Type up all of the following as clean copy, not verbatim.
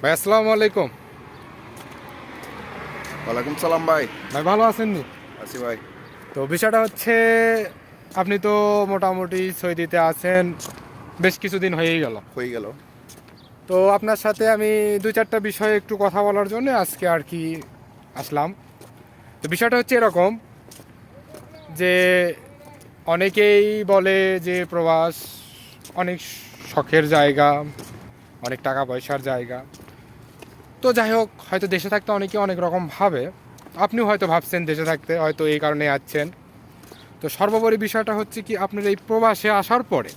ভাই আসসালামু আলাইকুম। ওয়ালাইকুম সালাম ভাই। ভাই ভালো আছেন নি? আছি ভাই। তো বিষয়টা হচ্ছে, আপনি তো মোটামুটি সৌদিতে আছেন বেশ কিছুদিন হয়েই গেল। হয়ে গেল। তো আপনার সাথে আমি দুই চারটা বিষয়ে একটু কথা বলার জন্য আজকে আর কি আসলাম। তো বিষয়টা হচ্ছে এরকম যে অনেকেই বলে যে প্রবাস অনেক শখের জায়গা, অনেক টাকা পয়সার জায়গা। তো যাই হোক, হয়তো দেশে থাকতে অনেকে অনেক রকম ভাবে, আপনিও হয়তো ভাবছেন দেশে থাকতে হয়তো এই কারণে যাচ্ছেন। তো সর্বোপরি বিষয়টা হচ্ছে কি, আপনার এই প্রবাসে আসার পরে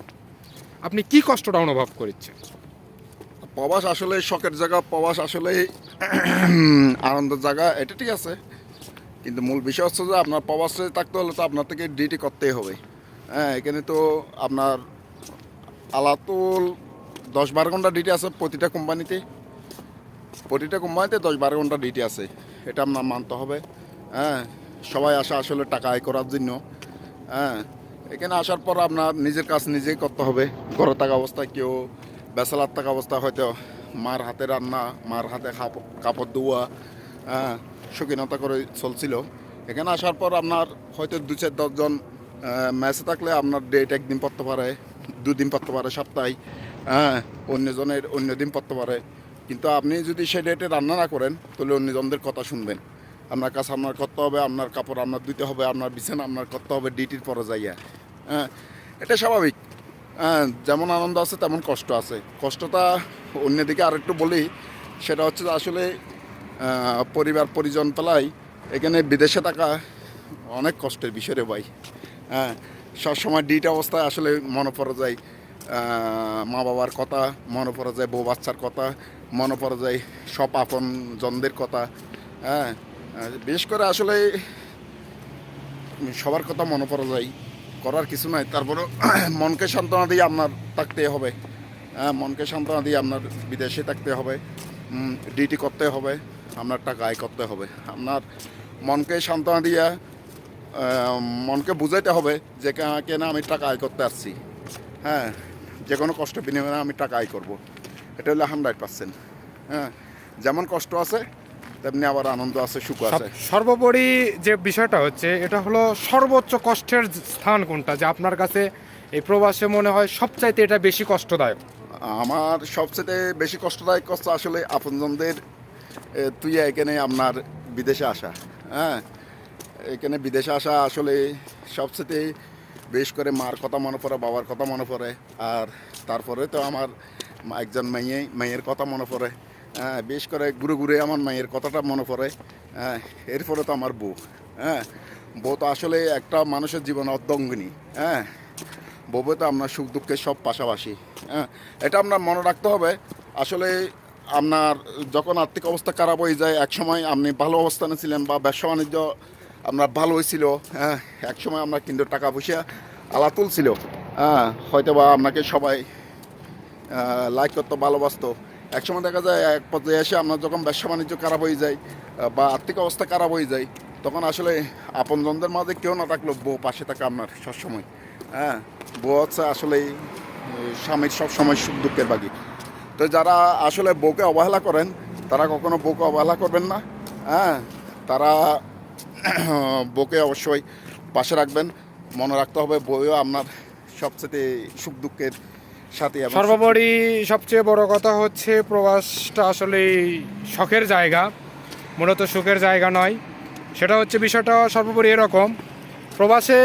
আপনি কি কষ্টটা অনুভব করছেন? প্রবাস আসলে শখের জায়গা, প্রবাস আসলে আনন্দের জায়গা, এটা ঠিক আছে। কিন্তু মূল বিষয় হচ্ছে যে আপনার প্রবাসে থাকতে হলে তো আপনার থেকে ডিউটি করতেই হবে। হ্যাঁ, এখানে তো আপনার আলাতুল 10-12 ঘন্টা ডিউটি আছে প্রতিটা কোম্পানিতে 10-12 ঘন্টা ডিউটি আছে। এটা আপনার মানতে হবে। হ্যাঁ, সবাই আসা আসলে টাকা আয় করার জন্য। হ্যাঁ, এখানে আসার পর আপনার নিজের কাজ নিজেই করতে হবে। ঘরে থাকা অবস্থায় কেউ ব্যাচেলার থাকা অবস্থা হয়তো মার হাতে রান্না, মার হাতে কাপড় ধোয়া, হ্যাঁ, শৌখিনতা করে চলছিল। এখানে আসার পর আপনার হয়তো 2-4-10 জন ম্যাচে থাকলে আপনার ডেট একদিন পড়তে পারে, দুদিন পড়তে পারে সপ্তাহে। হ্যাঁ, অন্যজনের অন্য দিন পড়তে পারে। কিন্তু আপনি যদি সেই ডেটে রান্না না করেন তাহলে অন্যজনদের কথা শুনবেন। আপনার কাছে আপনার করতে হবে, আপনার কাপড় আপনার ধুতে হবে, আপনার বিছানা আপনার করতে হবে ডিউটির পরে যাইয়া। হ্যাঁ, এটা স্বাভাবিক। হ্যাঁ, যেমন আনন্দ আছে তেমন কষ্ট আছে। কষ্টটা অন্যদিকে আরেকটু বলি, সেটা হচ্ছে যে আসলে পরিবার পরিজন পেলাই এখানে বিদেশে থাকা অনেক কষ্টের বিষয় রে ভাই। হ্যাঁ, সবসময় ডিউটি অবস্থায় আসলে মনে পড়ে যায় মা বাবার কথা, মনে পড়ে যায় বউ বাচ্চার কথা, মনে পড়ে যায় সব আপন জনদের কথা। হ্যাঁ, বিশেষ করে আসলে সবার কথা মনে পড়ে যায়। করার কিছু নাই, তারপরেও মনকে সান্ত্বনা দিয়ে আপনার থাকতে হবে। হ্যাঁ, মনকে সান্ত্বনা দিয়ে আপনার বিদেশে থাকতে হবে, ডিউটি করতে হবে, আপনার টাকা আয় করতে হবে। আপনার মনকে সান্ত্বনা দিয়ে মনকে বুঝাইতে হবে যে কেন আমি টাকা আয় করতে আসছি। হ্যাঁ, যে কোনো কষ্ট বিনিময়ে আমি টাকা আয় করবো, এটা হলো 100%। হ্যাঁ, যেমন কষ্ট আছে তেমনি আবার আনন্দ আছে, সুখ আছে। সর্বোপরি যে বিষয়টা হচ্ছে, এটা হলো সর্বোচ্চ কষ্টের স্থান কোনটা, যে আপনার কাছে এই প্রবাসে মনে হয় সবচাইতে এটা বেশি কষ্টদায়ক? আমার সবচেয়ে বেশি কষ্টদায়ক কষ্ট আসলে আপনজনদের তুই এখানে আপনার বিদেশে আসা। হ্যাঁ, এখানে বিদেশে আসা আসলে সবচেয়ে বেশ করে মার কথা মনে পড়ে, বাবার কথা মনে পড়ে, আর তারপরে তো আমার একজন মেয়ের কথা মনে পড়ে। হ্যাঁ, বেশ করে ঘুরে ঘুরে আমার মেয়ের কথাটা মনে পড়ে। হ্যাঁ, এরপরে তো আমার বউ। হ্যাঁ, বউ তো আসলে একটা মানুষের জীবনে অর্ধাঙ্গিনী। হ্যাঁ, বউ তো আপনার সুখ দুঃখের সব পাশাপাশি। হ্যাঁ, এটা আপনার মনে রাখতে হবে। আসলে আপনার যখন আর্থিক অবস্থা খারাপ হয়ে যায়, একসময় আপনি ভালো অবস্থানে ছিলেন বা ব্যবসা বাণিজ্য আপনার ভালো হয়েছিল। হ্যাঁ, একসময় আপনার কিন্তু টাকা পয়সা আলা তুলছিল। হ্যাঁ, হয়তো বা আপনাকে সবাই লাইক করতো, ভালোবাসতো। একসময় দেখা যায় এক পর্যায়ে এসে আপনার যখন ব্যবসা বাণিজ্য খারাপ হয়ে যায় বা আর্থিক অবস্থা খারাপ হয়ে যায়, তখন আসলে আপনজনদের মাঝে কেউ না থাকলেও বউ পাশে থাকে আপনার সবসময়। হ্যাঁ, বউ হচ্ছে আসলেই স্বামীর সবসময় সুখ দুঃখের বাগি। তো যারা আসলে বউকে অবহেলা করেন তারা কখনো বউকে অবহেলা করবেন না। হ্যাঁ, তারা বউকে অবশ্যই পাশে রাখবেন। মনে রাখতে হবে বউও আপনার সবচেয়ে সুখ দুঃখের সাথে। সর্বোপরি সবচেয়ে বড় কথা হচ্ছে, প্রবাসটা আসলে শখের জায়গা, মূলত সুখের জায়গা নয়। সেটা হচ্ছে বিষয়টা সর্বোপরি এরকম, প্রবাসে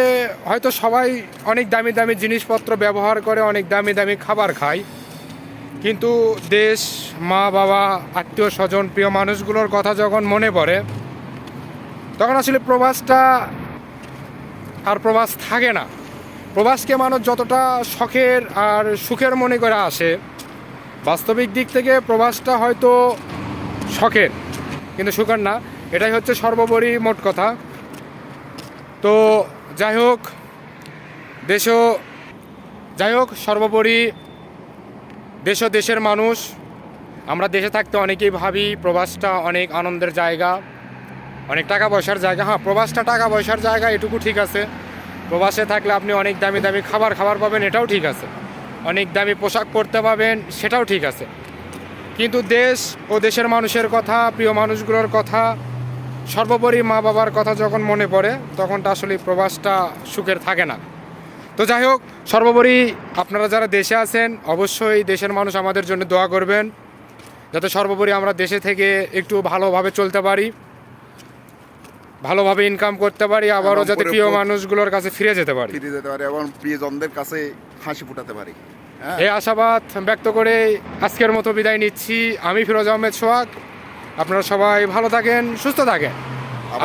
হয়তো সবাই অনেক দামি দামি জিনিসপত্র ব্যবহার করে, অনেক দামি দামি খাবার খায়, কিন্তু দেশ, মা বাবা, আত্মীয় স্বজন, প্রিয় মানুষগুলোর কথা যখন মনে পড়ে, তখন আসলে প্রবাসটা আর প্রবাস থাকে না। প্রবাসকে মানুষ যতটা শখের আর সুখের মনে করে আসে, বাস্তবিক দিক থেকে প্রবাসটা হয়তো শখের কিন্তু সুখের না। এটাই হচ্ছে সর্বোপরি মোট কথা। তো যাই হোক, দেশও যাই হোক, সর্বোপরি দেশ ও দেশের মানুষ, আমরা দেশে থাকতে অনেকেই ভাবি প্রবাসটা অনেক আনন্দের জায়গা, অনেক টাকা পয়সার জায়গা। হ্যাঁ, প্রবাসটা টাকা পয়সার জায়গা, এটুকু ঠিক আছে। প্রবাসে থাকলে আপনি অনেক দামি দামি খাবার পাবেন, এটাও ঠিক আছে। অনেক দামি পোশাক পরতে পাবেন, সেটাও ঠিক আছে। কিন্তু দেশ ও দেশের মানুষের কথা, প্রিয় মানুষগুলোর কথা, সর্বোপরি মা বাবার কথা যখন মনে পড়ে তখনটা আসলে প্রবাসটা সুখের থাকে না। তো যাই হোক, সর্বোপরি আপনারা যারা দেশে আছেন অবশ্যই দেশের মানুষ আমাদের জন্য দোয়া করবেন, যাতে সর্বোপরি আমরা দেশে থেকে একটু ভালোভাবে চলতে পারি, ভালোভাবে ইনকাম করতে পারি, আবারও যাতে প্রিয় মানুষগুলোর কাছে ফিরে যেতে পারি, এবং প্রিয়জনদের কাছে হাসি ফুটাতে পারি। হ্যাঁ, এই আশাবাদ ব্যক্ত করে আজকের মতো বিদায় নিচ্ছি। আমি ফিরোজ আহমেদ সোহাগ। আপনারা সবাই ভালো থাকেন, সুস্থ থাকেন।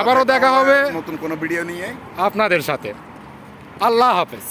আবারও দেখা হবে নতুন কোনো ভিডিও নিয়ে আপনাদের সাথে। আল্লাহ হাফেজ।